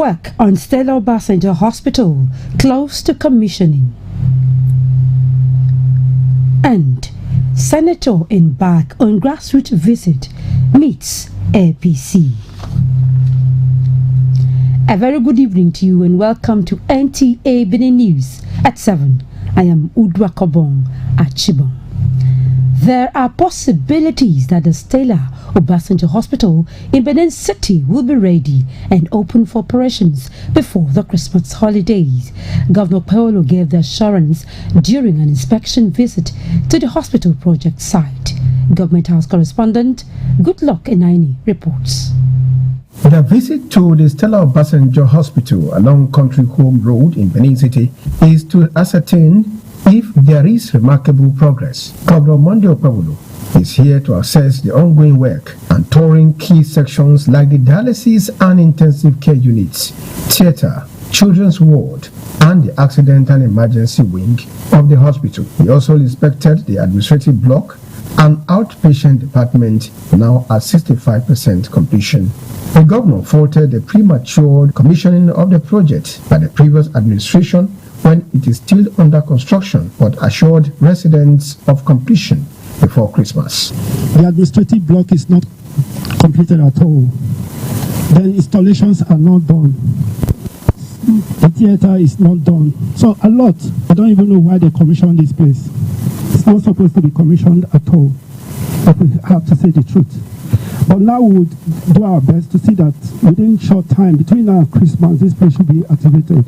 Work on Stella Obasanjo Hospital close to commissioning. And Senator embark on grassroots visit meets APC. A very good evening to you and welcome to NTA Benin News at 7. I am Udwa Kobong at Chibong. There are possibilities that the Stella Obasanjo Hospital in Benin City will be ready and open for operations before the Christmas holidays. Governor Paolo gave the assurance during an inspection visit to the hospital project site. Government House correspondent Goodluck Enaini reports. The visit to the Stella Obasanjo Hospital along Country Home Road in Benin City is to ascertain if there is remarkable progress. Governor Monday Paolo is here to assess the ongoing work and touring key sections like the dialysis and intensive care units, theatre, children's ward, and the accident and emergency wing of the hospital. He also inspected the administrative block and outpatient department, now at 65% completion. The governor faulted the premature commissioning of the project by the previous administration when it is still under construction, but assured residents of completion before Christmas. The administrative block is not completed at all. The installations are not done. The theater is not done. So a lot. I don't even know why they commissioned this place. It's not supposed to be commissioned at all. But we have to say the truth. But now we would do our best to see that within short time, between now and Christmas, this place should be activated.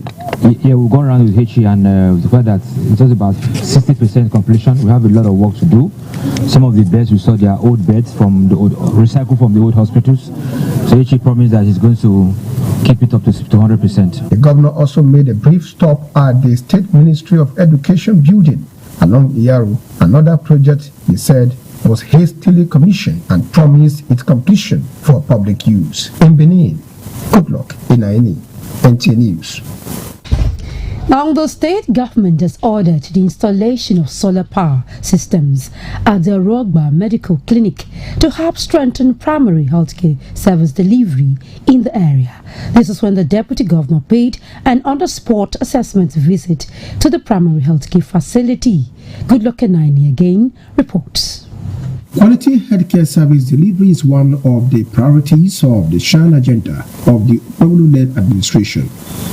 Yeah, we've gone around with HE and the fact that it's just about 60% completion. We have a lot of work to do. Some of the beds, we saw, they are old beds from the old, recycled from the old hospitals. So HE promised that he's going to keep it up to 100%. The governor also made a brief stop at the State Ministry of Education building along Iyaru. Another project, he said, was hastily commissioned and promised its completion for public use. In Benin, Goodluck Enaini, NTA News. Now, the state government has ordered the installation of solar power systems at the Rogba Medical Clinic to help strengthen primary healthcare service delivery in the area. This is when the deputy governor paid an on-the-spot assessment visit to the primary healthcare facility. Goodluck Enaini again reports. Quality healthcare service delivery is one of the priorities of the Shine agenda of the Paolo-led administration.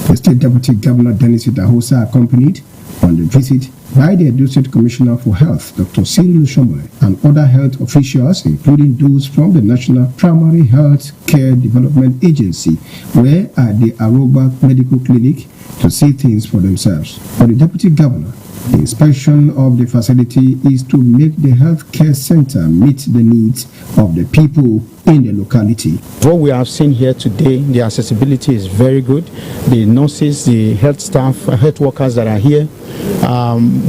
The State Deputy Governor Dennis Idahosa, accompanied on the visit by the Edo State Commissioner for Health, Dr. Cyril Shombe, and other health officials, including those from the National Primary Health Care Development Agency, were at the Aroba Medical Clinic to see things for themselves. For the Deputy Governor, the inspection of the facility is to make the healthcare center meet the needs of the people in the locality. What we have seen here today, the accessibility is very good. The nurses, the health staff, health workers that are here,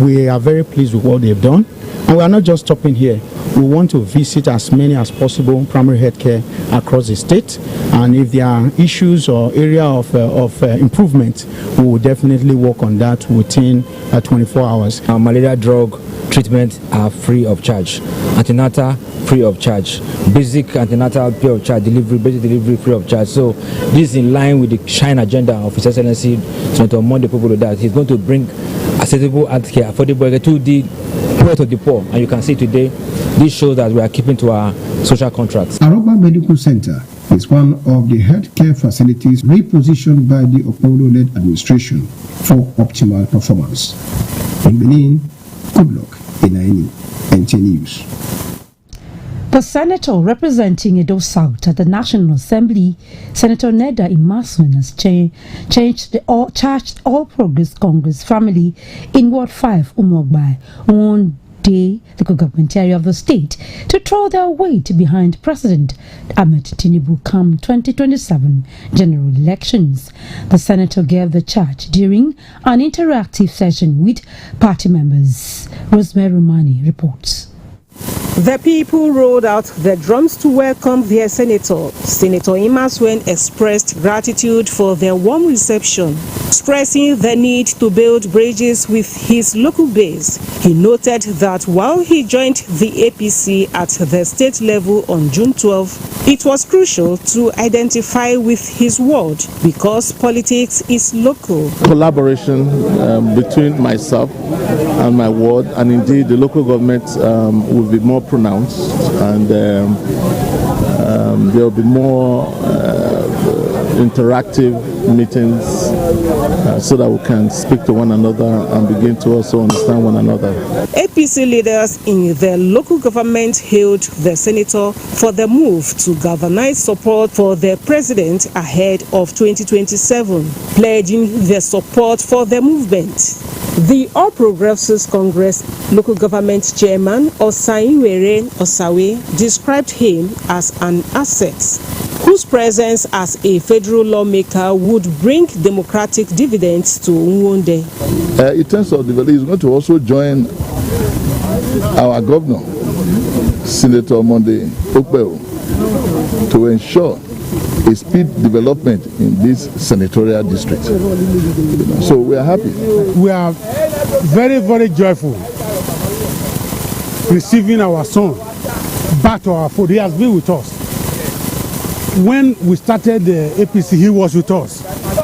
we are very pleased with what they've done. And we are not just stopping here. We want to visit as many as possible primary health care across the state. And if there are issues or area of improvement, we will definitely work on that within 24 hours. Our malaria drug treatments are free of charge. Antenatal free of charge. Basic antenatal free of charge. Basic delivery free of charge. So this is in line with the Shine agenda of His Excellency Senator Monday Paolo that he's going to bring accessible healthcare, affordable to the poor to the poor. And you can see today, this shows that we are keeping to our social contracts. Aroba Medical Center is one of the healthcare facilities repositioned by the Paolo-led administration for optimal performance. In Benin, Goodluck Enaini, NTA News. The senator representing Edo South at the National Assembly, Senator Neda Imaswin, has charged All Progress Congress family in Ward 5, Umogbai, on the local government area of the state to throw their weight behind President Ahmed Tinubu come 2027 general elections. The senator gave the charge during an interactive session with party members. Rosemary Romani reports. The people rolled out their drums to welcome their senator. Senator Imasuen expressed gratitude for their warm reception, stressing the need to build bridges with his local base. He noted that while he joined the APC at the state level on June 12, it was crucial to identify with his ward because politics is local. Collaboration between myself and my ward, and indeed the local government, will be more pronounced, and there will be more interactive meetings so that we can speak to one another and begin to also understand one another. APC leaders in the local government hailed the senator for the move to galvanize support for the president ahead of 2027, pledging their support for the movement. The All Progressives Congress local government chairman Osaiwere Osawe described him as an asset whose presence as a federal lawmaker would bring democratic dividends to Nwonde. In terms of development, he's going to also join our governor, Senator Monday Okpeo, to ensure a speed development in this senatorial district. So we are happy. We are very, very joyful receiving our son back to our fold. He has been with us. When we started the APC, he was with us.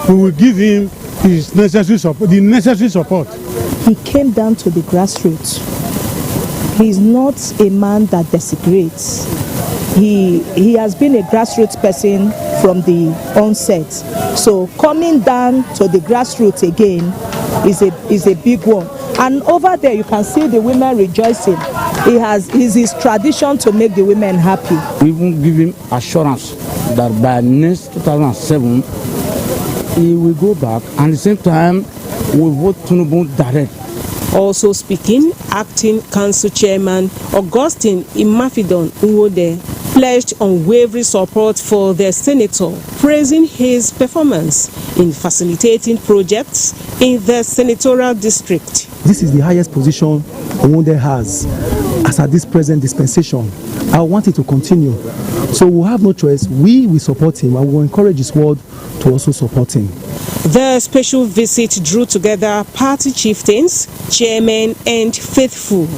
We will give him his necessary support, the necessary support. He came down to the grassroots. He's not a man that desecrates. He has been a grassroots person from the onset. So coming down to the grassroots again is a big one. And over there you can see the women rejoicing. It's his tradition to make the women happy. We will give him assurance that by next 2007 he will go back, and at the same time we vote Tinubu direct. Also speaking, acting council chairman Augustine Imafidon Nwode pledged unwavering support for the senator, praising his performance in facilitating projects in the senatorial district. This is the highest position Nwode has as at this present dispensation. I want it to continue. So we'll have no choice. We will support him, and we will encourage his ward to also support him. The special visit drew together party chieftains, chairmen, and faithful.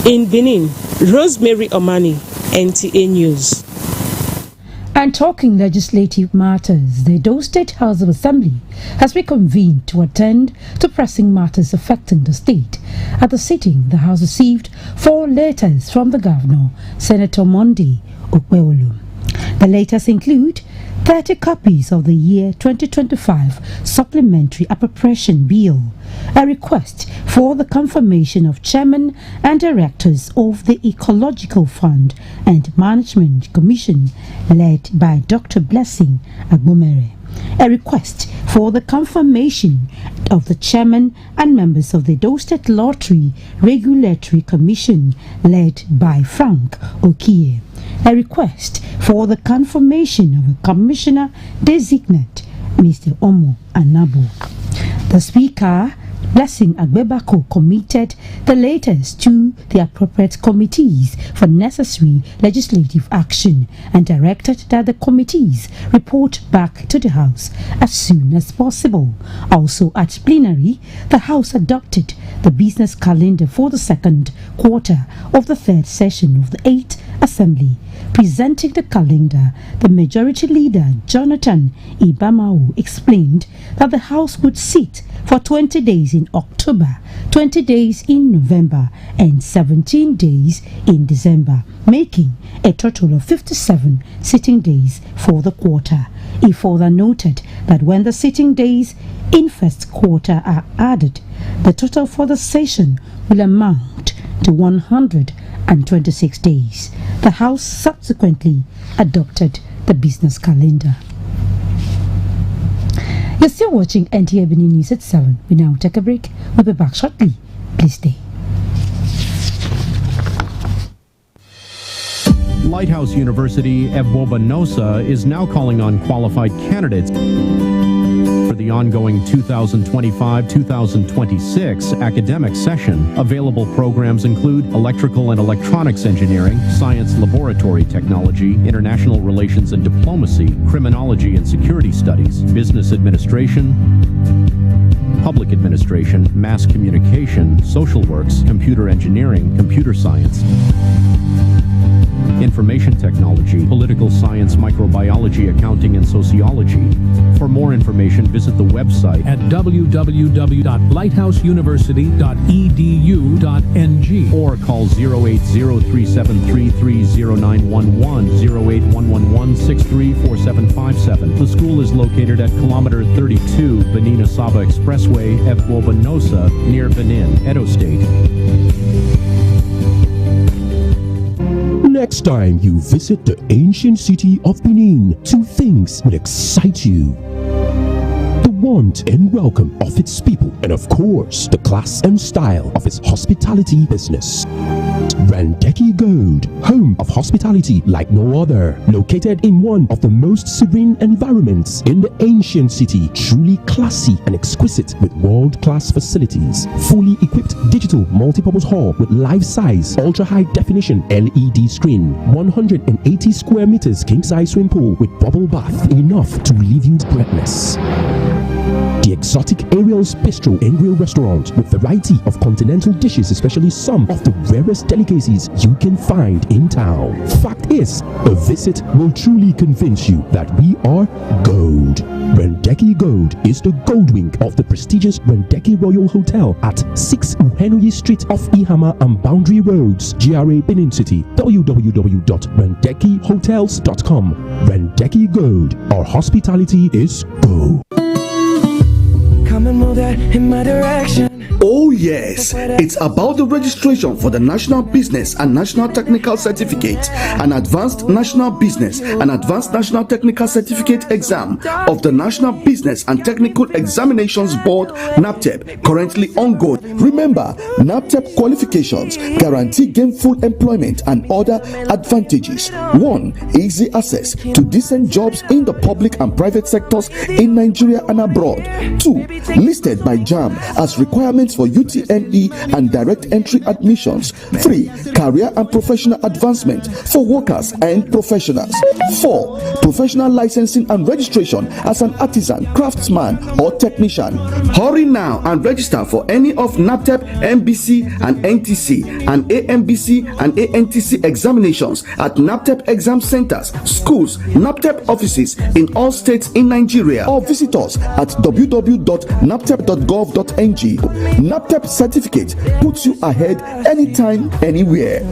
In Benin, Rosemary Omani, NTA News. And talking legislative matters, the Edo State House of Assembly has reconvened to attend to pressing matters affecting the state. At the sitting, the House received 4 letters from the Governor, Senator Monday Okpeo. The letters include 30 copies of the year 2025 Supplementary Appropriation Bill, a request for the confirmation of chairman and directors of the Ecological Fund and Management Commission led by Dr. Blessing Agbomere, a request for the confirmation of the chairman and members of the Edo State Lottery Regulatory Commission led by Frank Okie, a request for the confirmation of a commissioner designate, Mr. Omo Anabo. The Speaker, Blessing Agbebako, committed the letters to the appropriate committees for necessary legislative action and directed that the committees report back to the House as soon as possible. Also at plenary, the House adopted the business calendar for the second quarter of the 3rd session of the 8th Assembly. Presenting the calendar, the Majority Leader Jonathan Ibamao explained that the House would sit for 20 days in October, 20 days in November, and 17 days in December, making a total of 57 sitting days for the quarter. He further noted that when the sitting days in first quarter are added, the total for the session will amount to 126 days. The House subsequently adopted the business calendar. You're still watching NTA Benin News at 7. We now take a break. We'll be back shortly. Please stay. Lighthouse University Eboba Nosa is now calling on qualified candidates for the ongoing 2025-2026 academic session, available programs include Electrical and Electronics Engineering, Science Laboratory Technology, International Relations and Diplomacy, Criminology and Security Studies, Business Administration, Public Administration, Mass Communication, Social Works, Computer Engineering, Computer Science, Information Technology, Political Science, Microbiology, Accounting, and Sociology. For more information, visit the website at www.lighthouseuniversity.edu.ng or call 08037330911, 08111634757. The school is located at kilometer 32, Benin-Asaba Expressway, Efwobanosa, near Benin, Edo State. Next time you visit the ancient city of Benin, two things will excite you: the warmth and welcome of its people, and of course, the class and style of its hospitality business. Randeki Gold, home of hospitality like no other, located in one of the most serene environments in the ancient city, truly classy and exquisite with world-class facilities, fully equipped digital multipurpose hall with life-size, ultra-high definition LED screen, 180 square meters king-size swimming pool with bubble bath, enough to leave you breathless. The exotic Ariel's Bistro and Grill restaurant with variety of continental dishes, especially some of the rarest delicacies you can find in town. Fact is, a visit will truly convince you that we are gold. Randeki Gold is the gold wing of the prestigious Randeki Royal Hotel at 6 Uhenoyi Street off Ihama and Boundary Roads, GRA Benin City. www.randekihotels.com. Randeki Gold, our hospitality is gold. Come and move that in my direction. Oh yes, it's about the registration for the National Business and National Technical Certificate and Advanced National Business and Advanced National Technical Certificate exam of the National Business and Technical Examinations Board, NABTEB, currently ongoing. Remember, NABTEB qualifications guarantee gainful employment and other advantages. 1. Easy access to decent jobs in the public and private sectors in Nigeria and abroad. 2. Listed by JAMB as requirements for UTME and direct entry admissions. 3. Career and professional advancement for workers and professionals. 4. Professional licensing and registration as an artisan, craftsman, or technician. Hurry now and register for any of NABTEB, MBC, and NTC, and AMBC and ANTC examinations at NABTEB exam centers, schools, NABTEB offices in all states in Nigeria, or visit us at www.nabteb.gov.ng. NABTEB certificate puts you ahead anytime, anywhere.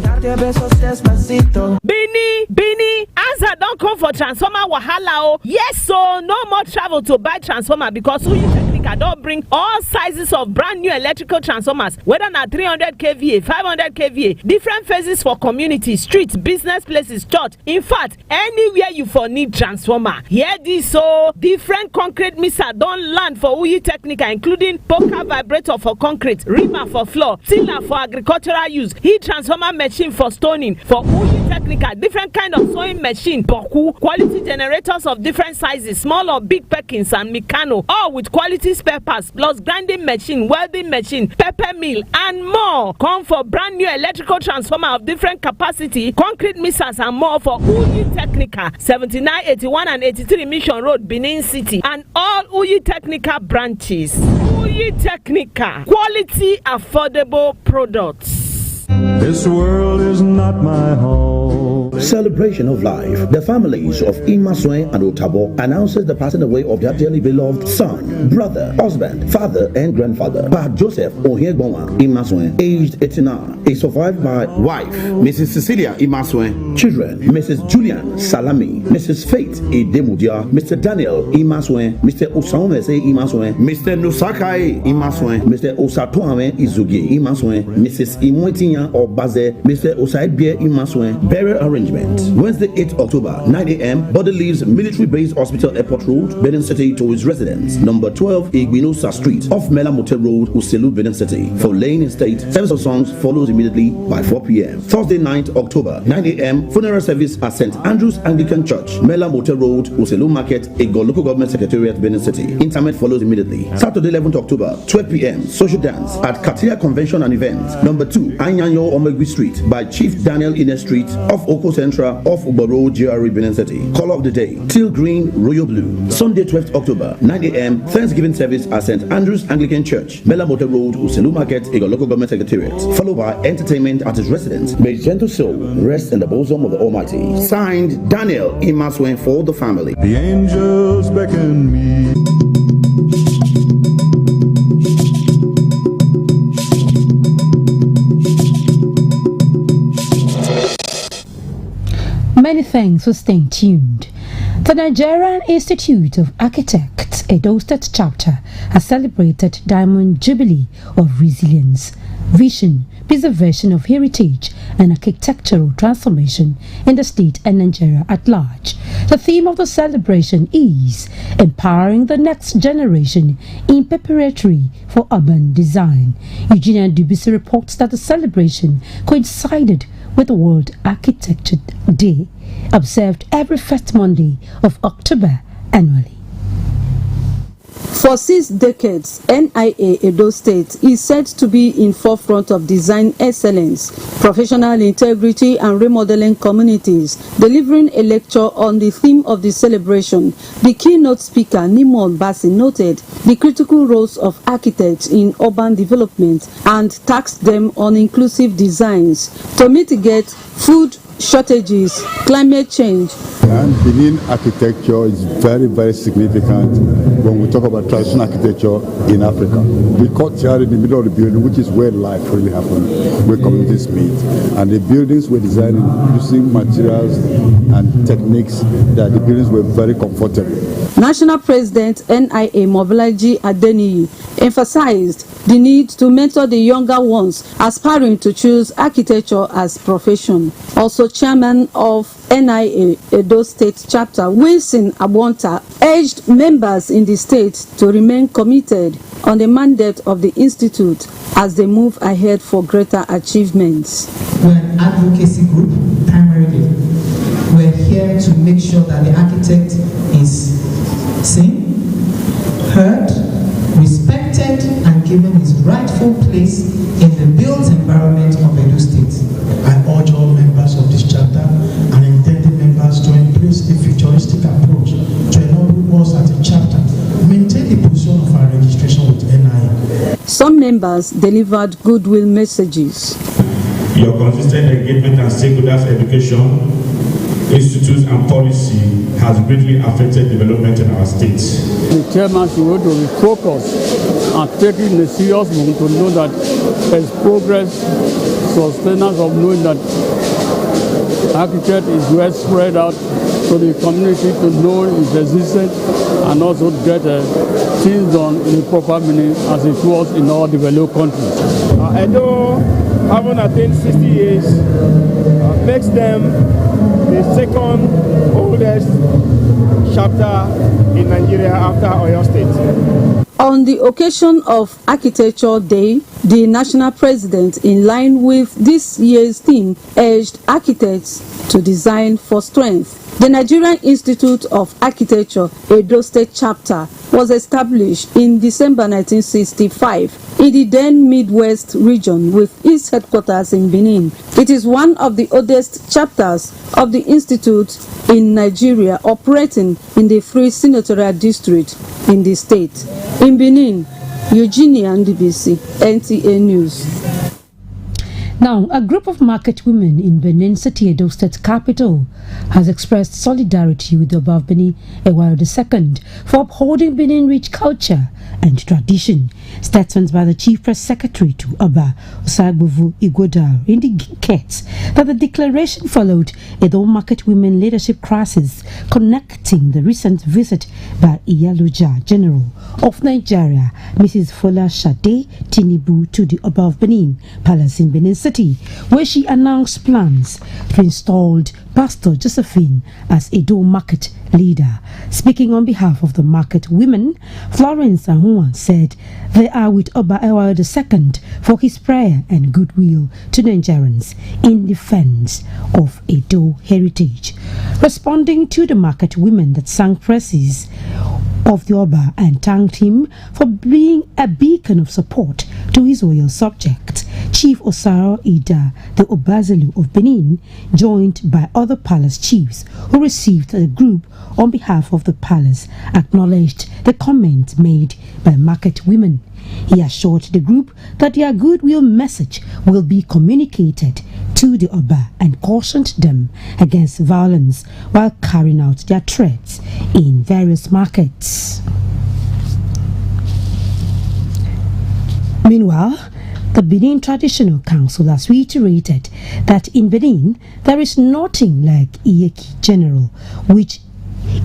Bini, answer don't come for transformer wahala. Yes, so no more travel to buy transformer because Uyi Technica don't bring all sizes of brand new electrical transformers, whether na 300 kVA, 500 kVA, different phases for community, streets, business places, church. In fact, anywhere you for need transformer. Hear this, so different concrete mixer don't land for Uyi Technica, including poker vibrator for concrete, reamer for floor, tiller for agricultural use, heat transformer machine for stoning for Uyi Technica, different kind of sewing machine, boku, quality generators of different sizes, small or big Perkins and Mikano, all with quality spare parts, plus grinding machine, welding machine, pepper mill, and more. Come for brand new electrical transformer of different capacity, concrete mixers, and more for Uyi Technica, 79, 81, and 83 Mission Road, Benin City, and all Uyi Technica branches. Uyi Technica, quality, affordable products. This world is not my home. Celebration of life. The families of Imasuen and Otabo announces the passing away of their dearly beloved son, brother, husband, father, and grandfather, Pa Joseph Ohegbonwa Imasuen, aged 89, is survived by wife, Mrs. Cecilia Imasuen, children, Mrs. Julian Salami, Mrs. Faith Idemudia, Mr. Daniel Imasuen, Mr. Osaumese Imasuen, Mr. Nusakai Imasuen, Mr. Osatuame Izugi Imasuen, Mrs. Imwetinya Obaze, Mr. Osaibie Imasuen. Burial arrangement arrangement. Wednesday, 8 October, 9 a.m., body leaves Military Base Hospital Airport Road, Benin City to his residence, number 12 Igbinosa Street, off Mela Motel Road, Uselu, Benin City. For laying in state, service of songs follows immediately by 4 p.m. Thursday, 9th October, 9 a.m., funeral service at St. Andrew's Anglican Church, Mela Motel Road, Uselu Market, Ego Local Government Secretariat, Benin City. Interment follows immediately. Saturday, 11th October, 12 p.m., social dance at Katia Convention and Event, number 2 Anyanyo Omegui Street, by Chief Daniel Ines Street, off Oko Central, off Uber Road, GRE, Benin City. Color of the day, teal green, royal blue. Sunday, 12th October, 9 a.m., Thanksgiving service at St. Andrew's Anglican Church, Mela Motel Road, Uselu Market, Ego Local Government Secretariat. Followed by entertainment at his residence. May his gentle soul rest in the bosom of the Almighty. Signed, Daniel Imaswen, for the family. The angels beckon me. Many thanks for staying tuned. The Nigerian Institute of Architects, Edo State Chapter, has celebrated Diamond Jubilee of Resilience, Vision, Preservation of Heritage and Architectural Transformation in the state and Nigeria at large. The theme of the celebration is Empowering the Next Generation in Preparatory for Urban Design. Eugenia Dubisi reports that the celebration coincided with the World Architecture Day, observed every first Monday of October annually. For 6 decades, NIA Edo State is said to be in forefront of design excellence, professional integrity and remodeling communities. Delivering a lecture on the theme of the celebration, the keynote speaker Nimon Basi noted the critical roles of architects in urban development and tasked them on inclusive designs to mitigate food shortages, climate change. And Benin architecture is very, very significant when we talk about traditional architecture in Africa. The courtyard in the middle of the building, which is where life really happens, where communities meet. And the buildings were designed using materials and techniques that the buildings were very comfortable. National President NIA Mobolaji Adeniyi emphasized the need to mentor the younger ones aspiring to choose architecture as profession. Also, Chairman of NIA Edo State Chapter, Wilson Abonta, urged members in the state to remain committed on the mandate of the Institute as they move ahead for greater achievements. We're an advocacy group, primarily. We're here to make sure that the architect is seen, heard, respected, and given his rightful place in the built environment of Edo State. I urge all members of this chapter and intended members to embrace a futuristic approach to enable us as a chapter maintain the position of our registration with NIA. Some members delivered goodwill messages. Your consistent engagement and stakeholders education, institutes and policy has greatly affected development in our state. The chairman should want to be focused and taking the serious move to know that there's progress, sustenance of knowing that architect is well spread out to the community to know its existence and also get things done in a proper meaning as it was in all developed countries. Edo, having attained 60 years, makes them the second oldest chapter in Nigeria after Oyo State. On the occasion of Architecture Day, the national president, in line with this year's theme, urged architects to design for strength. The Nigerian Institute of Architecture, Edo State Chapter, was established in December 1965 in the then Midwest region with its headquarters in Benin. It is one of the oldest chapters of the Institute in Nigeria, operating in the 3 senatorial districts in the state. In Benin, Eugenia Ndibisi, NTA News. Now, a group of market women in Benin City, Edo State capital, has expressed solidarity with the above Benin Ewaro II for upholding Benin rich culture and tradition. Statements by the Chief Press Secretary to Abba Osagbovu Igodar indicates that the declaration followed Edo Market Women Leadership Crisis, connecting the recent visit by Iyaloja General of Nigeria, Mrs. Fola Shade Tinubu, to the above Benin Palace in Benin City, where she announced plans to install Pastor Josephine as Edo market leader. Speaking on behalf of the market women, Florence Ahua said they are with Oba Ewa II for his prayer and goodwill to Nigerians in defense of Edo heritage. Responding to the market women that sang praises of the Oba and thanked him for being a beacon of support to his royal subject, Chief Osaro Ida, the Obazelu of Benin, joined by other palace chiefs who received the group on behalf of the palace, acknowledged the comments made by market women. He assured the group that their goodwill message will be communicated to the Oba and cautioned them against violence while carrying out their threats in various markets. Meanwhile, the Benin Traditional Council has reiterated that in Benin there is nothing like Iyeki General, which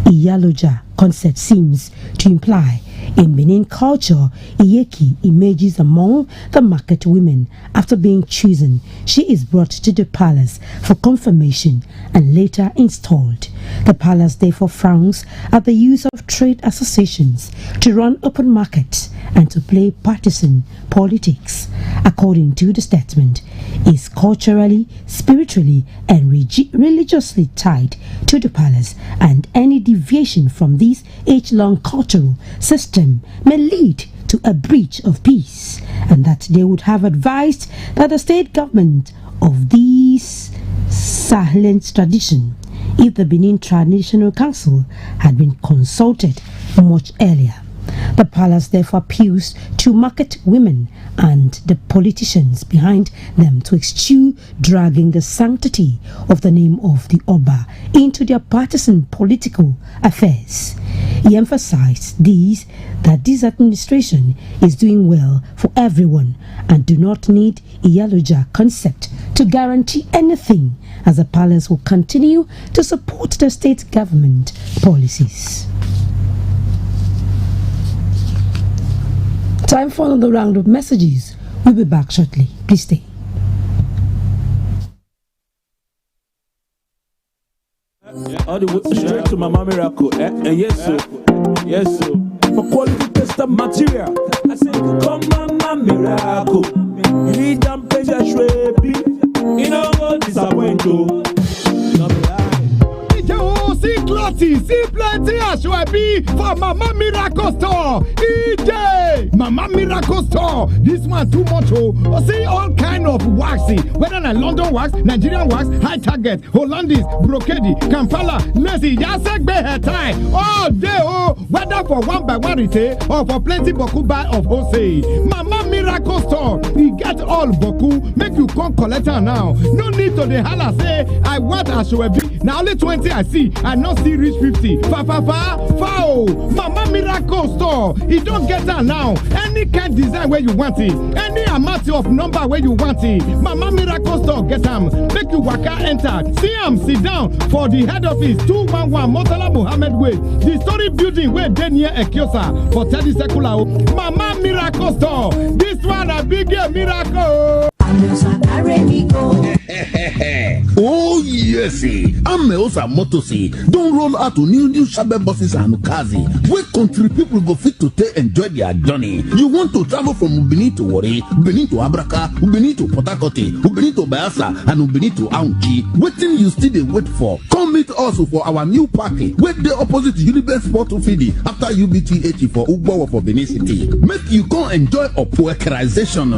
Iyaloja concept seems to imply. In Benin culture, Iyeki emerges among the market women. After being chosen, she is brought to the palace for confirmation and later installed. The palace therefore frowns at the use of trade associations to run open markets and to play partisan politics. According to the statement, is culturally, spiritually and religiously tied to the palace, and any deviation from this age-long cultural system may lead to a breach of peace, and that they would have advised that the state government of this silent tradition if the Benin Traditional Council had been consulted much earlier. The palace therefore appeals to market women and the politicians behind them to eschew dragging the sanctity of the name of the Oba into their partisan political affairs. He emphasized that this administration is doing well for everyone and do not need Iyaloja concept to guarantee anything, as the palace will continue to support the state government policies. Time for another round of messages. We'll be back shortly. Please stay. All the way straight to Mama Miracle, and yes sir, for quality tester material, I say come Mama Miracle. You need them pleasure shrebi, you know what disappoint you. See plenty Ashwebi for Mama Miracle Store. EJ Mama Miracle Store. This one too much. See all kind of waxy, whether na London wax, Nigerian wax, high target, Hollandese, brocade, Kampala, lazy, Yasek hair tie. All day whether for one by one retail or for plenty boku buy of wholesale. Mama Miracle Store. We get all boku. Make you come collect her now. No need to the holla say I want Ashwebi. Now only 20 I see. I not see reach 50. Foul. Mama Miracle Store. You don't get her now. Any kind design where you want it. Any amount of number where you want it. Mama Miracle Store get them. Make you waka enter. See them sit down for the head office 211 Motala Mohammed Way. The story building where they near Ekiosa for 30 seconds. Mama Miracle Store. This one a big miracle. Oh yes, Ameosa Motosi don't roll out to new Shabe buses and cars. Where country people go fit to take enjoy their journey. You want to travel from Benin to Warri, Benin to Abraka, Benin to Port Harcourt, Benin to Bayelsa, and Benin to Aunchi. Waiting you still they wait for. Come meet us for our new party. Wait the opposite Unibet Sport Fidi after UBTH for Ugbo for Benin City. Make you come enjoy a poekerization.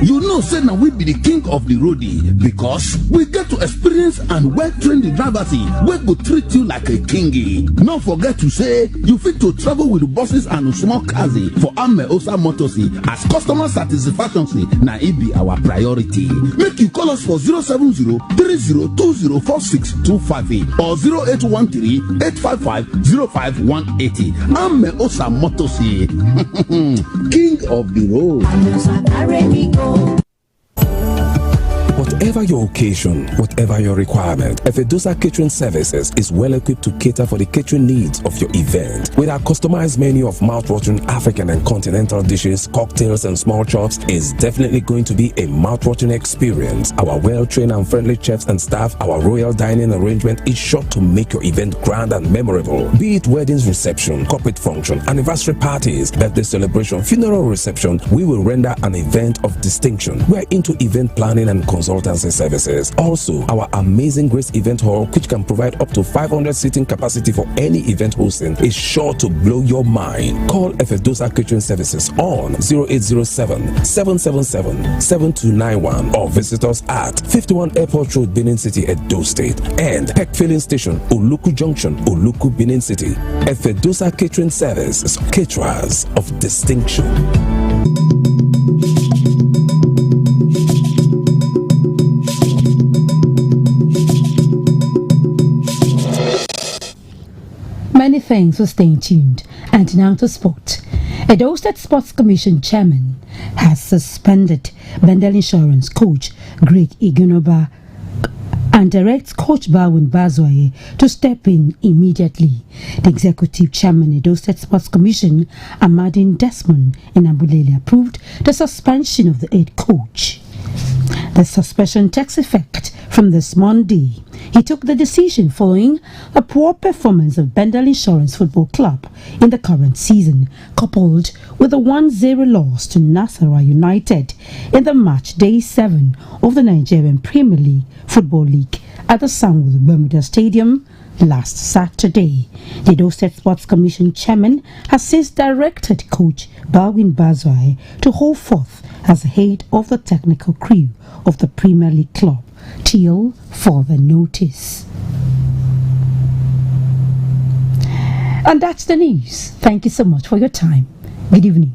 You know, say now we be the king of the roadie because we get to experience and well-trained drivers wey go treat you like a kingy. Don't forget to say you fit to travel with buses and small cars for Ameosa Motors as customer satisfaction na it be our priority. Make you call us for 070-3020-4625 or 0813-855-05180. Ameosa Motors, king of the road. Whatever your occasion, whatever your requirement, Efedosa Catering Services is well equipped to cater for the catering needs of your event. With our customized menu of mouth-watering African and continental dishes, cocktails and small chops is definitely going to be a mouth-watering experience. Our well-trained and friendly chefs and staff, our royal dining arrangement is sure to make your event grand and memorable. Be it weddings, reception, corporate function, anniversary parties, birthday celebration, funeral reception, we will render an event of distinction. We are into event planning and consultancy services. Also, our amazing Grace Event Hall, which can provide up to 500 seating capacity for any event hosting, is sure to blow your mind. Call Efedosa Catering Services on 0807 777 7291 or visit us at 51 Airport Road, Benin City, Edo State, and Peck Filling Station, Oluku Junction, Oluku, Benin City. Efedosa Catering Services, caterers of distinction. Many thanks for staying tuned. And now to sport. Edo State Sports Commission Chairman has suspended Bendel Insurance coach Greg Igunoba and directs Coach Bawin Bazwaye to step in immediately. The Executive Chairman Edo State Sports Commission, Amadine Desmond Inabulele, approved the suspension of the head coach. The suspension takes effect from this Monday. He took the decision following a poor performance of Bendel Insurance Football Club in the current season, coupled with a 1-0 loss to Nasarawa United in the match day 7 of the Nigerian Premier League Football League at the Sanwo Bermuda Stadium last Saturday. The Edo State Sports Commission Chairman has since directed Coach Bawin Bazwaye to hold forth as head of the technical crew of the Premier League club till further notice. And that's the news. Thank you so much for your time. Good evening.